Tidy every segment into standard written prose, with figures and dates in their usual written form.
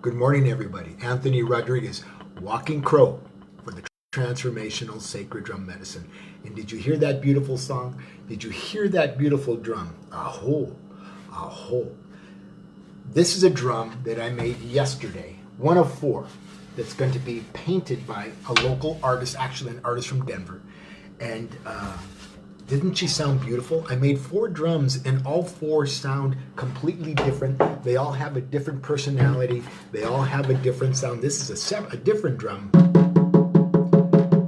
Good morning, everybody. Anthony Rodriguez, Walking Crow for the Transformational Sacred Drum Medicine. And did you hear that beautiful song? Did you hear that beautiful drum? Aho, aho. This is a drum that I made yesterday, one of four, that's going to be painted by a local artist, actually an artist from Denver. And didn't she sound beautiful? I made four drums and all four sound completely different. They all have a different personality. They all have a different sound. This is a different drum.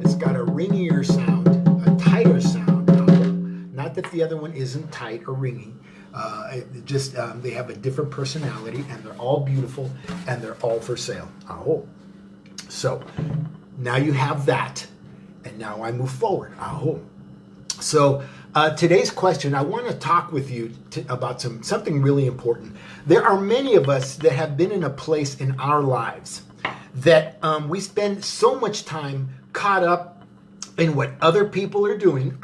It's got a ringier sound, a tighter sound. Not that the other one isn't tight or ringy. They have a different personality, and they're all beautiful, and they're all for sale. Aho. So now you have that, and now I move forward. Aho. So today's question, I want to talk with you about something really important. There are many of us that have been in a place in our lives that we spend so much time caught up in what other people are doing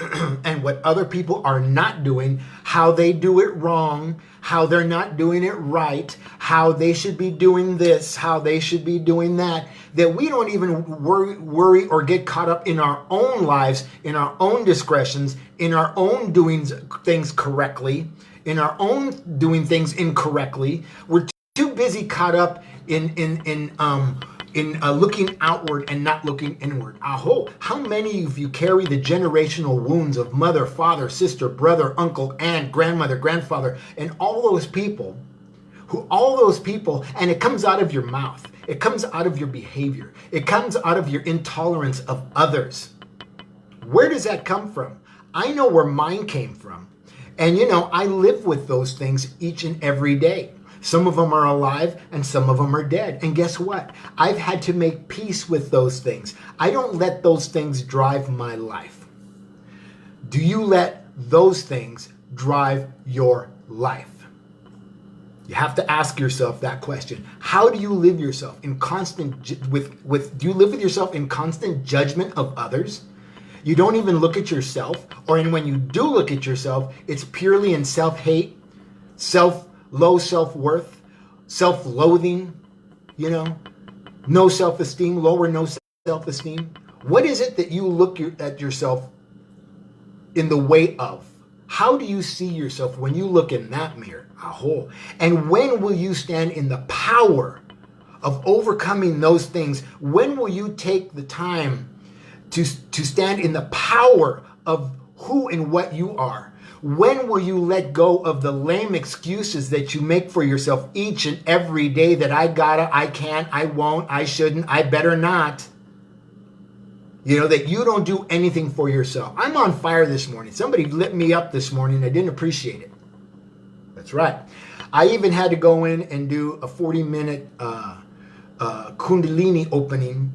and what other people are not doing, how they do it wrong, how they're not doing it right, how they should be doing this, how they should be doing that we don't even worry or get caught up in our own lives, in our own discretions, in our own doing things correctly, in our own doing things incorrectly. We're too busy caught up in looking outward and not looking inward. Aho, how many of you carry the generational wounds of mother, father, sister, brother, uncle, aunt, grandmother, grandfather, and all those people, and it comes out of your mouth. It comes out of your behavior. It comes out of your intolerance of others. Where does that come from? I know where mine came from. And I live with those things each and every day. Some of them are alive and some of them are dead. And guess what? I've had to make peace with those things. I don't let those things drive my life. Do you let those things drive your life? You have to ask yourself that question. How do you live yourself in constant do you live with yourself in constant judgment of others? You don't even look at yourself, or when you do look at yourself, it's purely in self-hate, low self-worth, self-loathing, no self-esteem, lower no self-esteem. What is it that you look at yourself in the way of? How do you see yourself when you look in that mirror? Aho. And when will you stand in the power of overcoming those things? When will you take the time to stand in the power of who and what you are? When will you let go of the lame excuses that you make for yourself each and every day that I gotta, I can't, I won't, I shouldn't, I better not? That you don't do anything for yourself. I'm on fire this morning. Somebody lit me up this morning. I didn't appreciate it. That's right. I even had to go in and do a 40-minute Kundalini opening,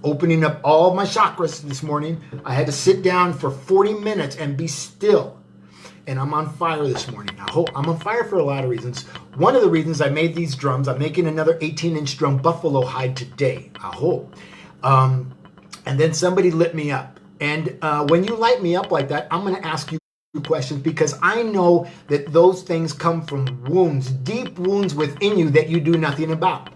opening up all my chakras this morning. I had to sit down for 40 minutes and be still. And I'm on fire this morning. I'm on fire for a lot of reasons. One of the reasons I made these drums, I'm making another 18-inch drum buffalo hide today. And then somebody lit me up. And when you light me up like that, I'm going to ask you questions because I know that those things come from wounds, deep wounds within you that you do nothing about.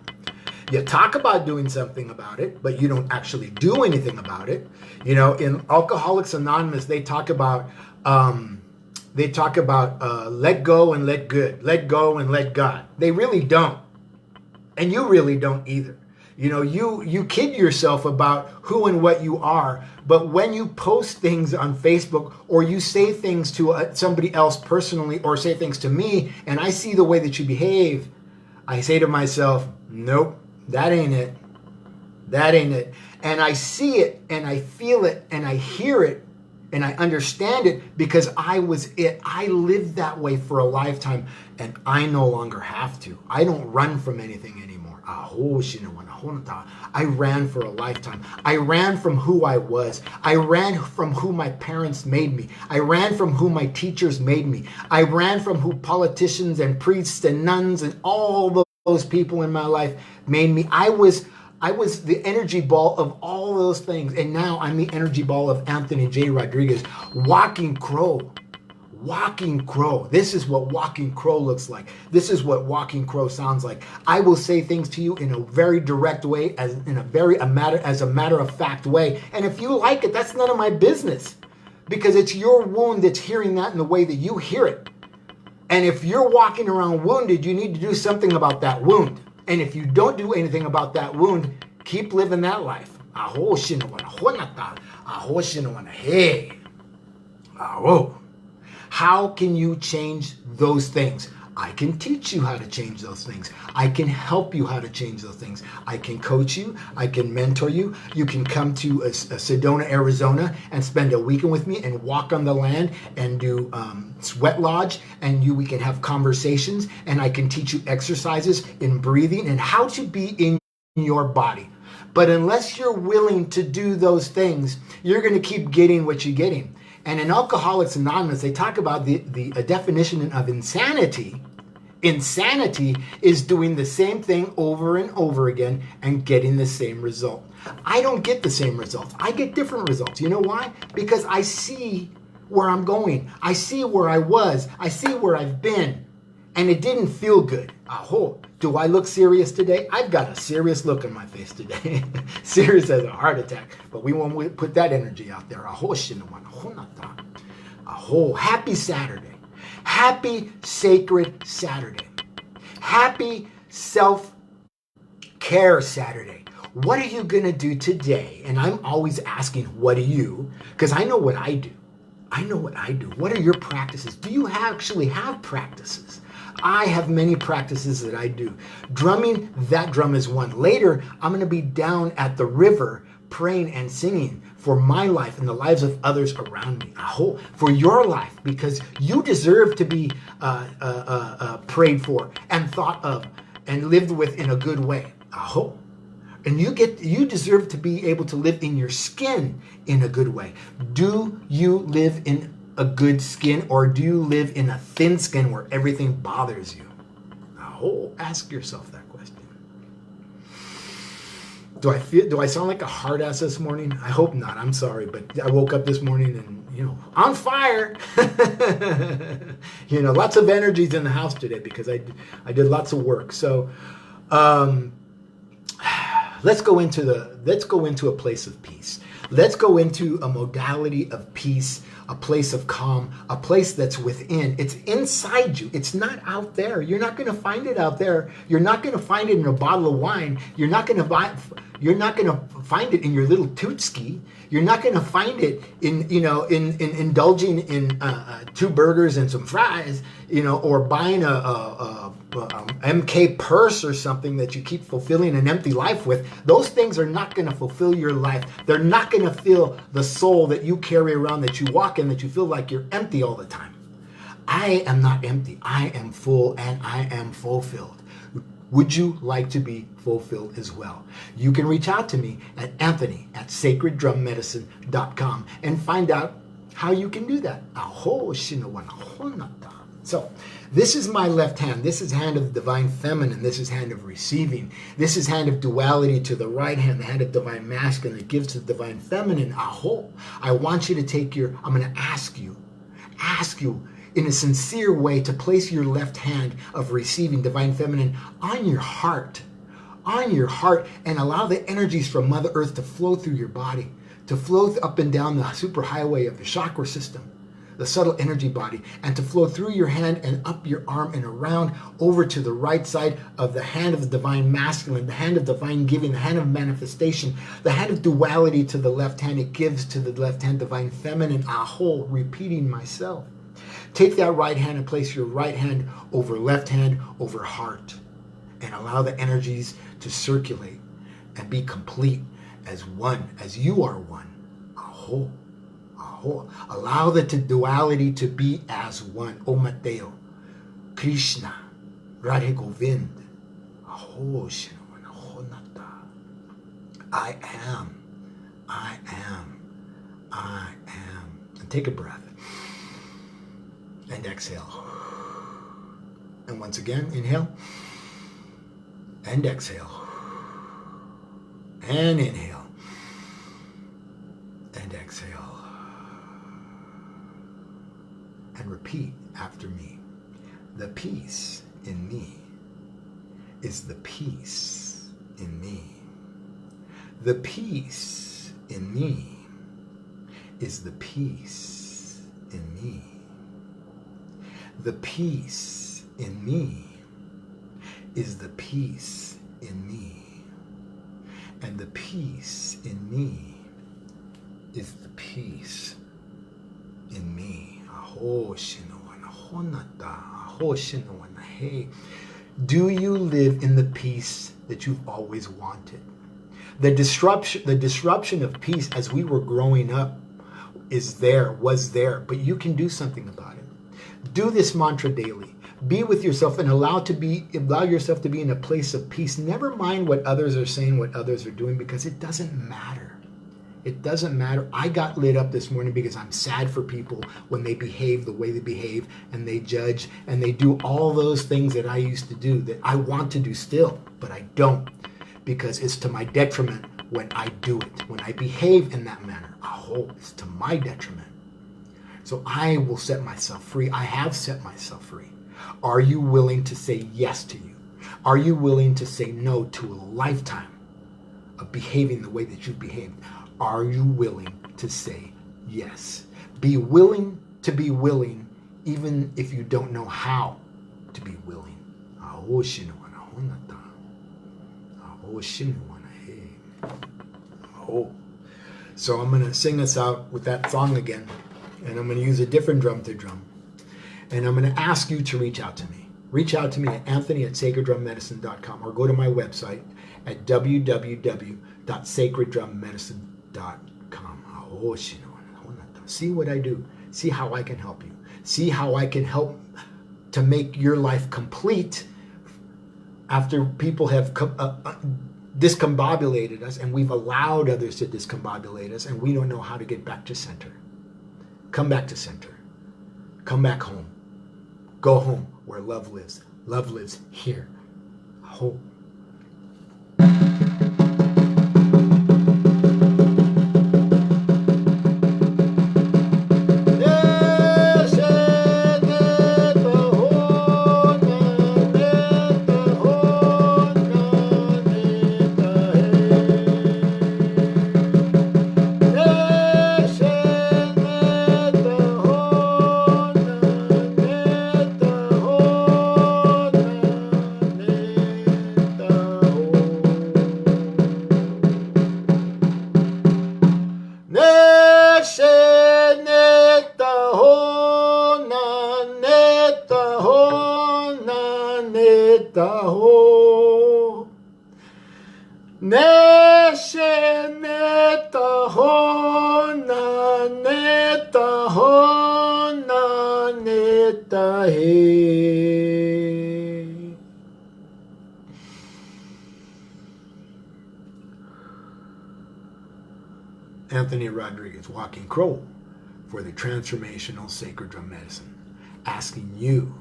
You talk about doing something about it, but you don't actually do anything about it. In Alcoholics Anonymous, they talk about let go and let good, let go and let God. They really don't. And you really don't either. You kid yourself about who and what you are, but when you post things on Facebook or you say things to somebody else personally or say things to me and I see the way that you behave, I say to myself, nope, that ain't it. That ain't it. And I see it and I feel it and I hear it and I understand it because I was it. I lived that way for a lifetime and I no longer have to. I don't run from anything anymore. I ran for a lifetime. I ran from who I was. I ran from who my parents made me. I ran from who my teachers made me. I ran from who politicians and priests and nuns and all those people in my life made me. I was the energy ball of all those things. And now I'm the energy ball of Anthony J Rodriguez, walking crow. Walking crow. This is what walking crow looks like. This is what walking crow sounds like. I will say things to you in a very direct way, as a matter of fact way. And if you like it, that's none of my business, because it's your wound that's hearing that in the way that you hear it. And if you're walking around wounded, you need to do something about that wound. And if you don't do anything about that wound, keep living that life. How can you change those things? I can teach you how to change those things. I can help you how to change those things. I can coach you. I can mentor you. You can come to Sedona, Arizona and spend a weekend with me and walk on the land and do sweat lodge, and we can have conversations, and I can teach you exercises in breathing and how to be in your body. But unless you're willing to do those things, you're going to keep getting what you're getting. And in Alcoholics Anonymous, they talk about the definition of insanity. Insanity is doing the same thing over and over again and getting the same result. I don't get the same results. I get different results. You know why? Because I see where I'm going. I see where I was. I see where I've been. And it didn't feel good. Do I look serious today? I've got a serious look on my face today. Serious as a heart attack. But we won't put that energy out there. Happy Saturday. Happy Sacred Saturday. Happy Self-Care Saturday. What are you going to do today? And I'm always asking, what do you? Because I know what I do. I know what I do. What are your practices? Do you actually have practices? I have many practices that I do. Drumming, that drum is one. Later, I'm going to be down at the river praying and singing for my life and the lives of others around me. For your life, because you deserve to be prayed for and thought of and lived with in a good way. And you deserve to be able to live in your skin in a good way. Do you live in a good skin, or do you live in a thin skin where everything bothers you? Ask yourself that question. Do I sound like a hard ass this morning? I hope not. I'm sorry, but I woke up this morning and on fire. Lots of energies in the house today because I did lots of work. So let's go into a place of peace. Let's go into a modality of peace, a place of calm, a place that's within. It's inside you. It's not out there. You're not going to find it out there. You're not going to find it in a bottle of wine. You're not going to find it in your little tootski. You're not going to find it in indulging in 2 burgers and some fries, or buying a MK purse or something that you keep fulfilling an empty life with. Those things are not going to fulfill your life. They're not going to fill the soul that you carry around, that you walk in, that you feel like you're empty all the time. I am not empty. I am full and I am fulfilled. Would you like to be fulfilled as well? You can reach out to me at anthony@sacreddrummedicine.com and find out how you can do that. So this is my left hand. This is hand of the divine feminine. This is hand of receiving. This is hand of duality to the right hand, the hand of divine masculine that gives to the divine feminine. I want you to I'm going to ask you in a sincere way to place your left hand of receiving divine feminine on your heart, and allow the energies from Mother Earth to flow through your body, to flow up and down the superhighway of the chakra system, the subtle energy body, and to flow through your hand and up your arm and around over to the right side of the hand of the divine masculine, the hand of divine giving, the hand of manifestation, the hand of duality to the left hand. It gives to the left hand divine feminine. Aho, repeating myself. Take that right hand and place your right hand over left hand, over heart, and allow the energies to circulate and be complete as one, as you are one. Aho, aho. Allow the duality to be as one. O Mateo, Krishna, Radhe Govind. Aho, Shinoan, Aho Nata. I am, I am, I am. And take a breath. And exhale. And once again, inhale. And exhale. And inhale. And exhale. And repeat after me. The peace in me is the peace in me. The peace in me is the peace in me. The peace in me is the peace in me. And the peace in me is the peace in me. Aho shinoan, aho nata, aho shinoan, hey. Do you live in the peace that you've always wanted? The disruption of peace as we were growing up was there, but you can do something about it. Do this mantra daily. Be with yourself and allow yourself to be in a place of peace. Never mind what others are saying, what others are doing, because it doesn't matter. It doesn't matter. I got lit up this morning because I'm sad for people when they behave the way they behave and they judge and they do all those things that I used to do that I want to do still, but I don't, because it's to my detriment when I do it. When I behave in that manner, it's to my detriment. So I will set myself free. I have set myself free. Are you willing to say yes to you? Are you willing to say no to a lifetime of behaving the way that you behaved? Are you willing to say yes? Be willing to be willing, even if you don't know how to be willing. So I'm going to sing us out with that song again. And I'm going to use a different drum to drum. And I'm going to ask you to reach out to me. Reach out to me at anthony@sacreddrummedicine.com or go to my website at www.sacreddrummedicine.com. See what I do. See how I can help you. See how I can help to make your life complete after people have discombobulated us and we've allowed others to discombobulate us and we don't know how to get back to center. Come back to center. Come back home. Go home where love lives. Love lives here. Hope. Anthony Rodriguez, Walking Crow for the Transformational Sacred Drum Medicine, asking you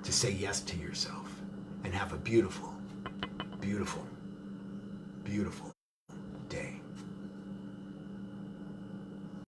to say yes to yourself and have a beautiful, beautiful, beautiful